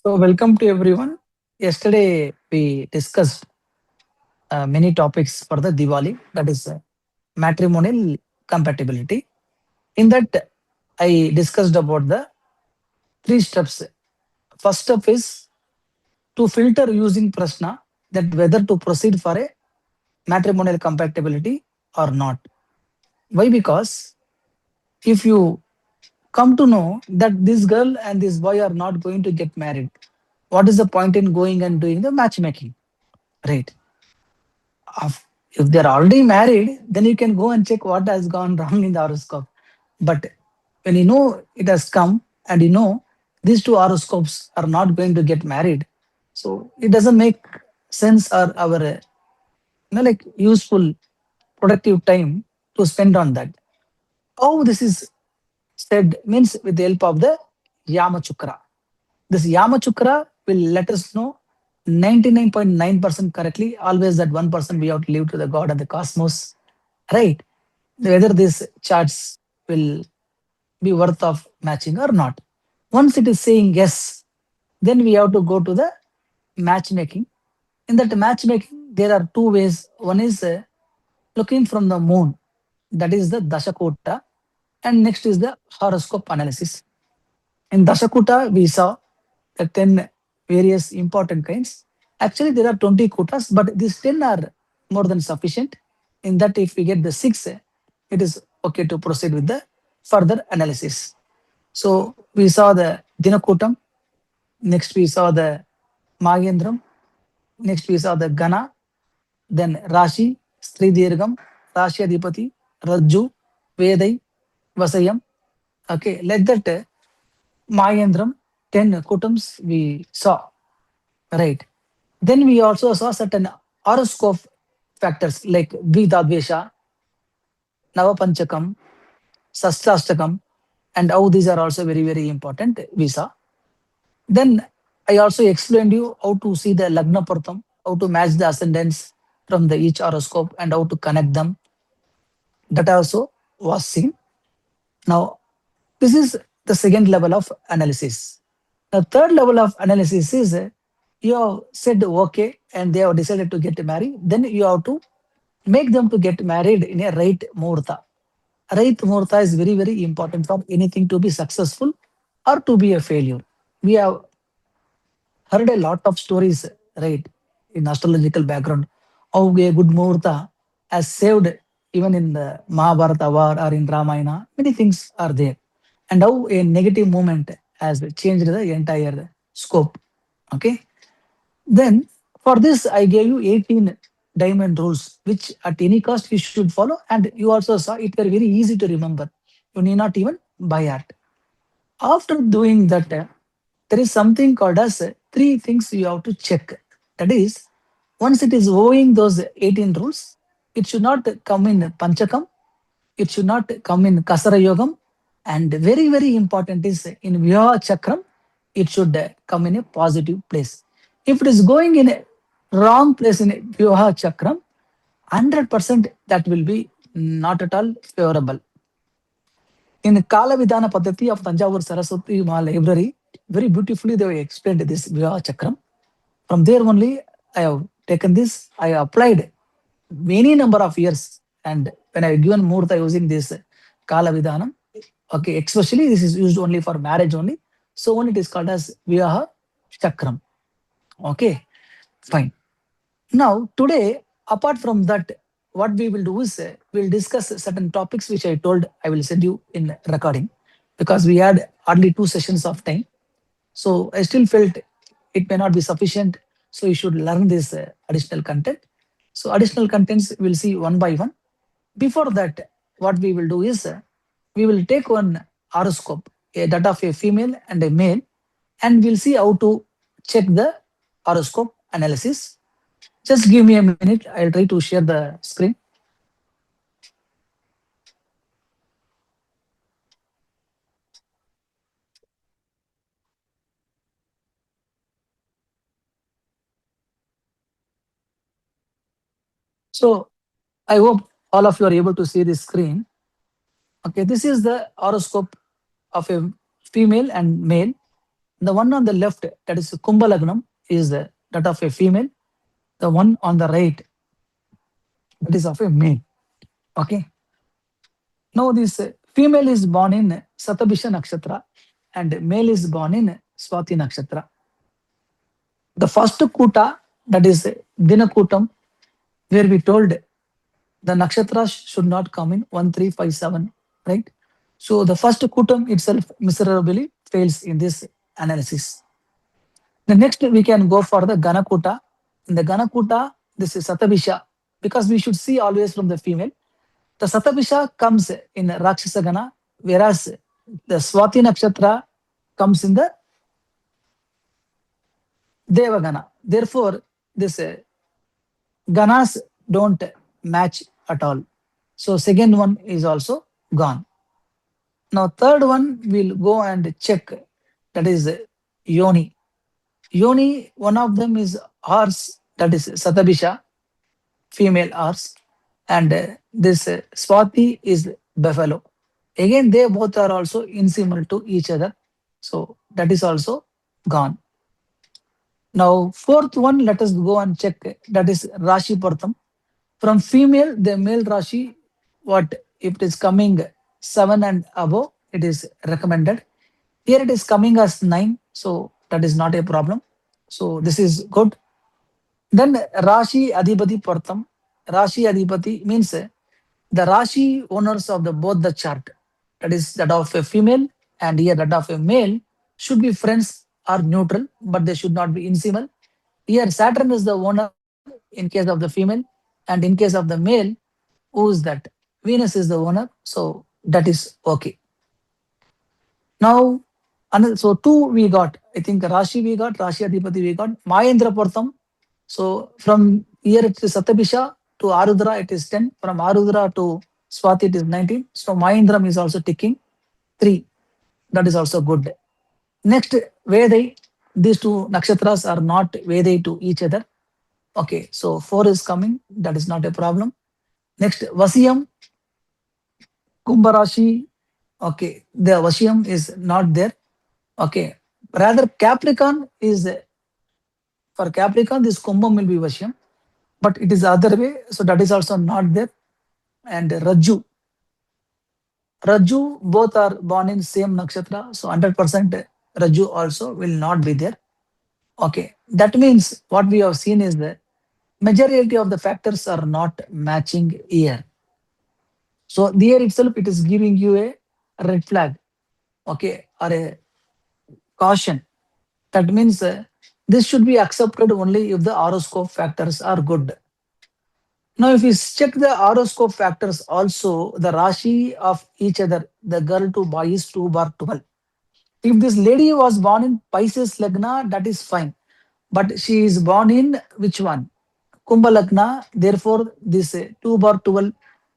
So, welcome to everyone. Yesterday, we discussed many topics for the Diwali, that is matrimonial compatibility. In that, I discussed about the three steps. First step is to filter using Prashna that whether to proceed for a matrimonial compatibility or not. Why? Because if you come to know that this girl and this boy are not going to get married, what is the point in going and doing the matchmaking? Right. If they're already married, then you can go and check what has gone wrong in the horoscope. But when you know it has come and you know these two horoscopes are not going to get married, so it doesn't make sense or our like useful productive time to spend on that. How this is said means with the help of the Yama Chukra. This Yama Chukra will let us know 99.9% correctly, always that 1% we have to leave to the God and the cosmos, right? Whether these charts will be worth of matching or not. Once it is saying yes, then we have to go to the matchmaking. In that matchmaking, there are two ways. One is looking from the moon, that is the Dashakota, and next is the horoscope analysis. In Dashakuta, we saw the 10 various important kinds. Actually, there are 20 kutas, but these 10 are more than sufficient. In that, if we get the 6, it is okay to proceed with the further analysis. So, we saw the Dinakutam, next we saw the Magendram, next we saw the Gana, then Rashi, Sri Dirgam, Rashi Adhipati, Rajju, Vedai, Vasayam. Okay, like that, Mahendram, 10 kutums we saw, right? Then we also saw certain horoscope factors like Dvidadvesha, Navapanchakam, Sastastakam, and how these are also very, very important. We saw. Then I also explained you how to see the Lagna Pratham, how to match the ascendants from the each horoscope and how to connect them. That also was seen. Now, this is the second level of analysis. The third level of analysis is you have said okay and they have decided to get married, then you have to make them to get married in a right muhurta. Right muhurta is very, very important for anything to be successful or to be a failure. We have heard a lot of stories, right, in astrological background, how a good muhurta has saved even in the Mahabharata war or in Ramayana. Many things are there. And how a negative moment has changed the entire scope. Okay. Then for this, I gave you 18 diamond rules, which at any cost you should follow. And you also saw it were very easy to remember. You need not even buy art. After doing that, there is something called as three things you have to check. That is, once it is owing those 18 rules, it should not come in Panchakam, it should not come in Kasara Yogam, and very, very important is in Vyaha Chakram, it should come in a positive place. If it is going in a wrong place in a Vyaha Chakram, 100% that will be not at all favorable. In the Kala Vidhana Paddhati of Tanjavur Saraswati Maha Library, very beautifully they have explained this Vyaha Chakram. From there only, I have taken this, I applied many number of years. And when I given Murtha using this Kala Vidhanam, okay, especially this is used only for marriage only. So only it is called as Vyaha Chakram. Okay, fine. Now, today, apart from that, what we will do is we'll discuss certain topics which I told I will send you in recording because we had hardly 2 sessions of time. So I still felt it may not be sufficient. So you should learn this additional content. So additional contents we'll see one by one. Before that, what we will do is we will take one horoscope, a that of a female and a male, and we'll see how to check the horoscope analysis. Just give me a minute. I'll try to share the screen. So I hope all of you are able to see this screen. Okay, this is the horoscope of a female and male. The one on the left, that is Kumbha Lagnam, is that of a female. The one on the right, that is of a male. Okay. Now this female is born in Satabisha Nakshatra and male is born in Swati Nakshatra. The first Kuta, that is Dinakutam, where we told the nakshatras should not come in 1357, right? So the first Kutam itself miserably fails in this analysis. The next we can go for the Ganakuta. In the Ganakuta, this is Satabisha, because we should see always from the female. The Satabisha comes in Rakshasa Gana, whereas the Swati Nakshatra comes in the Devagana. Therefore, this Ganas don't match at all. So second one is also gone. Now third one we'll go and check. That is Yoni. Yoni, one of them is horse, that is Satabisha, female horse, and this Swati is buffalo. Again, they both are also insimilar to each other. So that is also gone. Now, fourth one, let us go and check. That is Rashi Partham. From female, the male Rashi, what if it is coming 7 and above, it is recommended. Here it is coming as 9, so that is not a problem. So this is good. Then Rashi Adhipati Partham. Rashi Adhipati means the Rashi owners of the both the chart, that is that of a female and here that of a male, should be friends or neutral, but they should not be insimal. Here Saturn is the owner in case of the female, and in case of the male, who is that? Venus is the owner, so that is okay. Now, so two we got. I think Rashi we got, Rashi Adhipati we got, Mahendra Partham. So from here it is Satabisha to Arudra, it is 10. From Arudra to Swati, it is 19. So Mahendram is also ticking 3. That is also good. Next, Vedai. These two nakshatras are not Vedai to each other. Okay, so 4 is coming. That is not a problem. Next, Vasiyam, Kumbharashi. Okay, the Vasiyam is not there. Okay, rather Capricorn is, for Capricorn, this Kumbham will be Vasiyam, but it is the other way. So that is also not there. And Raju. Raju, both are born in same nakshatra. So 100% Raju also will not be there. Okay, that means what we have seen is that majority of the factors are not matching here. So there itself it is giving you a red flag, okay, or a caution. That means this should be accepted only if the horoscope factors are good. Now, if we check the horoscope factors also, the Rashi of each other, the girl to boy is 2 bar 12. If this lady was born in Pisces Lagna, that is fine. But she is born in which one? Kumbha Lagna. Therefore, this 2 bar 12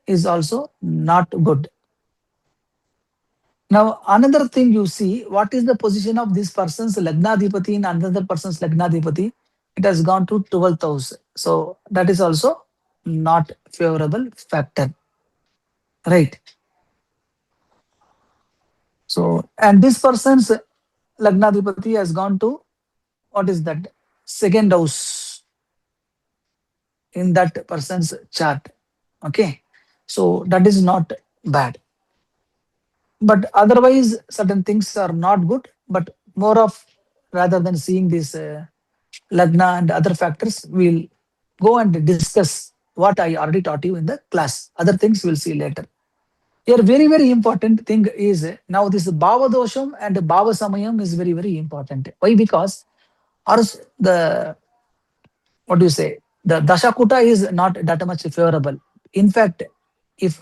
is also not good. Now, another thing you see, what is the position of this person's Lagnadhipati in another person's Lagnadhipati? It has gone to 12th house. So that is also not favorable factor. Right. So, and this person's Lagnadhipati has gone to, what is that? Second house in that person's chart. Okay. So that is not bad. But otherwise, certain things are not good, but more of, rather than seeing this Lagna and other factors, we'll go and discuss what I already taught you in the class. Other things we'll see later. Here, very, very important thing is now this Bhava Dosham and Bhava Samayam is very, very important. Why? Because the, what do you say, the Dashakuta is not that much favorable. In fact, if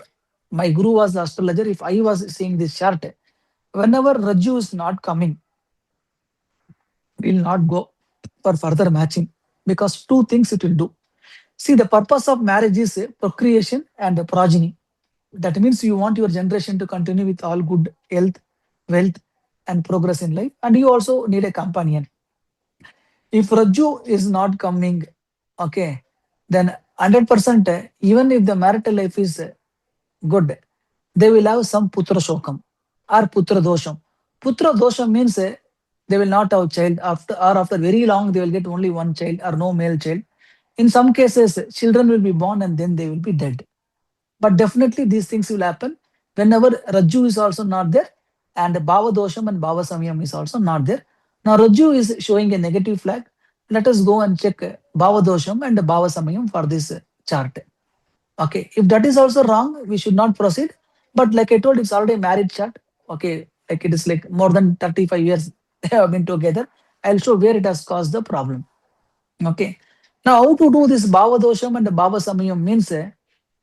my guru was the astrologer, if I was seeing this chart, whenever Raju is not coming, we'll not go for further matching because two things it will do. See, the purpose of marriage is procreation and progeny. That means you want your generation to continue with all good health, wealth, and progress in life, and you also need a companion. If Raju is not coming, okay, then 100%, even if the marital life is good, they will have some putra shokam or putra dosham. Putra dosham means They will not have child after, or after very long they will get only one child or no male child. In some cases, children will be born and then they will be dead. But definitely these things will happen whenever Rajju is also not there and Bhava Dosham and Bhava Samyam is also not there. Now Rajju is showing a negative flag. Let us go and check Bhava Dosham and Bhava Samyam for this chart. Okay, if that is also wrong, we should not proceed. But like I told, it's already a married chart. Okay, like it is like more than 35 years they have been together. I'll show where it has caused the problem. Okay. Now, how to do this Bhava Dosham and Bhava Samayam means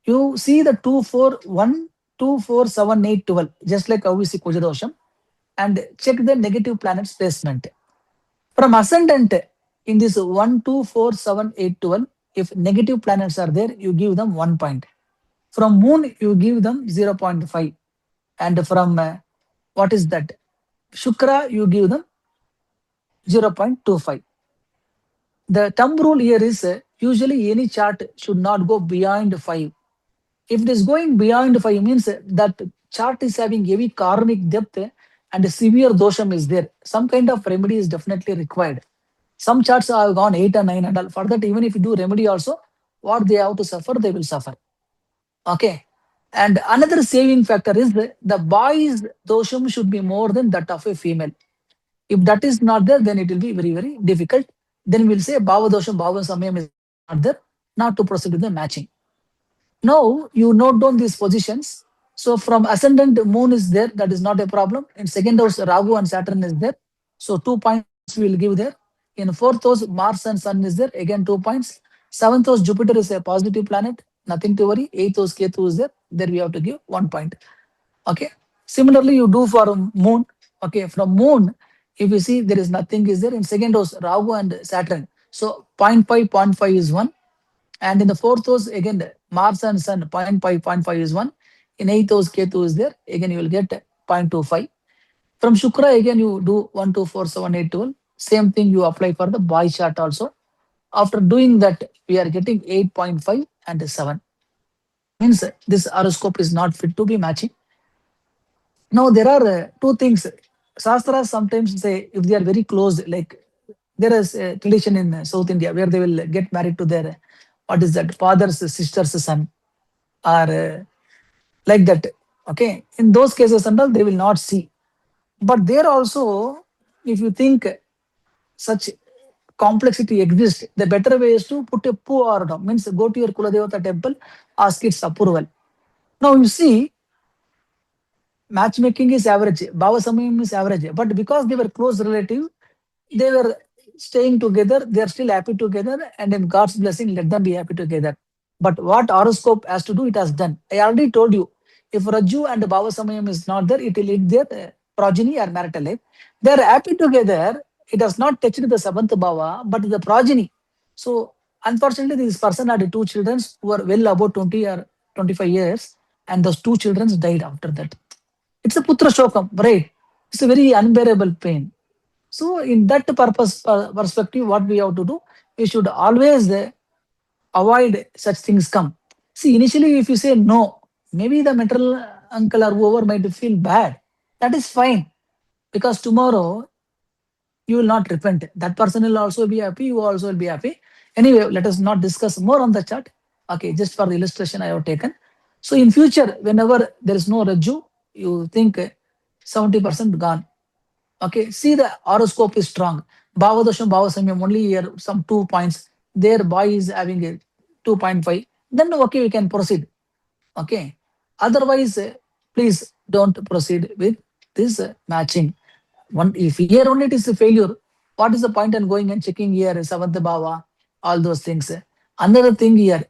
you see the 2, 4, 1, 2, 4, 7, 8, 12, just like how we see Kuja Dosham, and check the negative planets placement. From ascendant in this 1, 2, 4, 7, 8, 12, if negative planets are there, you give them 1 point. From moon, you give them 0.5. And from what is that? Shukra, you give them 0.25. The thumb rule here is usually any chart should not go beyond 5. If it is going beyond 5 means that chart is having heavy karmic depth and severe dosham is there. Some kind of remedy is definitely required. Some charts have gone 8 and 9 and all. For that, even if you do remedy also, what they have to suffer, they will suffer. Okay. And another saving factor is the boy's dosham should be more than that of a female. If that is not there, then it will be very, very difficult. Then we'll say Bhava Dosham, Bhava Samyam is not there, not to proceed with the matching. Now you note down these positions. So from ascendant moon is there, that is not a problem. In second house, Rahu and Saturn is there. So 2 points we will give there. In fourth house, Mars and Sun is there, again 2 points. Seventh house, Jupiter is a positive planet, nothing to worry. Eighth house, Ketu is there, there we have to give 1 point. Okay. Similarly, you do for moon. Okay, from moon, if you see there is nothing is there in second house, Rahu and Saturn. So zero point 0.5, zero point 0.5 is one. And in the fourth house, again, Mars and Sun, zero point 0.5, zero point 0.5 is one. In eighth house, Ketu is there. Again, you will get 0.25. From Shukra, again, you do 1, 2, 4, 7, 8, 12. Same thing you apply for the boy chart also. After doing that, we are getting 8.5 and 7. Means this horoscope is not fit to be matching. Now, there are two things. Shastras sometimes say if they are very close, like there is a tradition in South India where they will get married to their, what is that, father's sister's son, or like that. Okay. In those cases and all, they will not see. But there also, if you think such complexity exists, the better way is to put a pu or no, means go to your Kuladevata temple, ask its approval. Now you see, matchmaking is average, Bhava Samayam is average, but because they were close relative, they were staying together, they are still happy together, and in God's blessing, let them be happy together. But what horoscope has to do, it has done. I already told you, if Raju and Bhava Samayam is not there, it will eat their progeny or marital life. They are happy together, it has not touched the seventh Bhava, but the progeny. So, unfortunately, this person had two children who were well about 20 or 25 years, and those two children died after that. It's a putra shokam, right? It's a very unbearable pain. So, in that purpose perspective, what we have to do, we should always avoid such things come. See, initially, if you say no, maybe the maternal uncle or whoever might feel bad. That is fine, because tomorrow you will not repent. That person will also be happy, you also will be happy. Anyway, let us not discuss more on the chart. Okay, just for the illustration I have taken. So in future, whenever there is no Raju, you think 70% gone. Okay, see the horoscope is strong. Bhavadosham, Bhavasamyam, only here some 2 points. Their boy is having a 2.5. Then okay, we can proceed. Okay. Otherwise, please don't proceed with this matching. One, if here only it is a failure, what is the point in going and checking here, seventh bhava, all those things? Another thing here,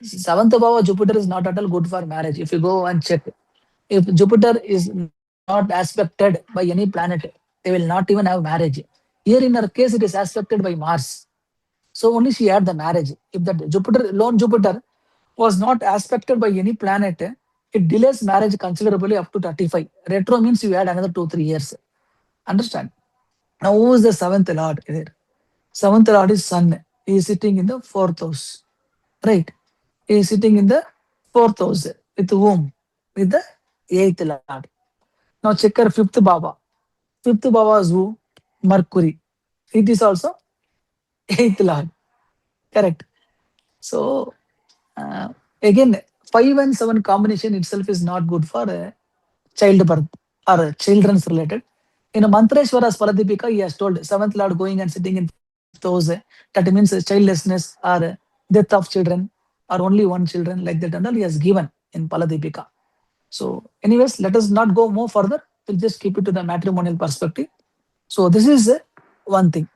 seventh bhava Jupiter is not at all good for marriage. If you go and check, if Jupiter is not aspected by any planet, they will not even have marriage. Here in her case, it is aspected by Mars. So only she had the marriage. If that Jupiter, lone Jupiter, was not aspected by any planet, it delays marriage considerably up to 35. Retro means you add another 2, 3 years. Understand? Now, who is the seventh lord here? Seventh lord is Sun. He is sitting in the fourth house. Right? He is sitting in the fourth house. With whom? With the eighth lord. Now check her fifth Baba. Fifth Baba is who? Mercury. It is also eighth lord. Correct. So uh, again, 5 and 7 combination itself is not good for childbirth or children's related. In a Mantreshwara's Paradipika, he has told seventh lord going and sitting in those, that means childlessness or death of children or only one children, like that and all he has given in Paladipika. So, anyways, let us not go more further. We'll just keep it to the matrimonial perspective. So, this is one thing.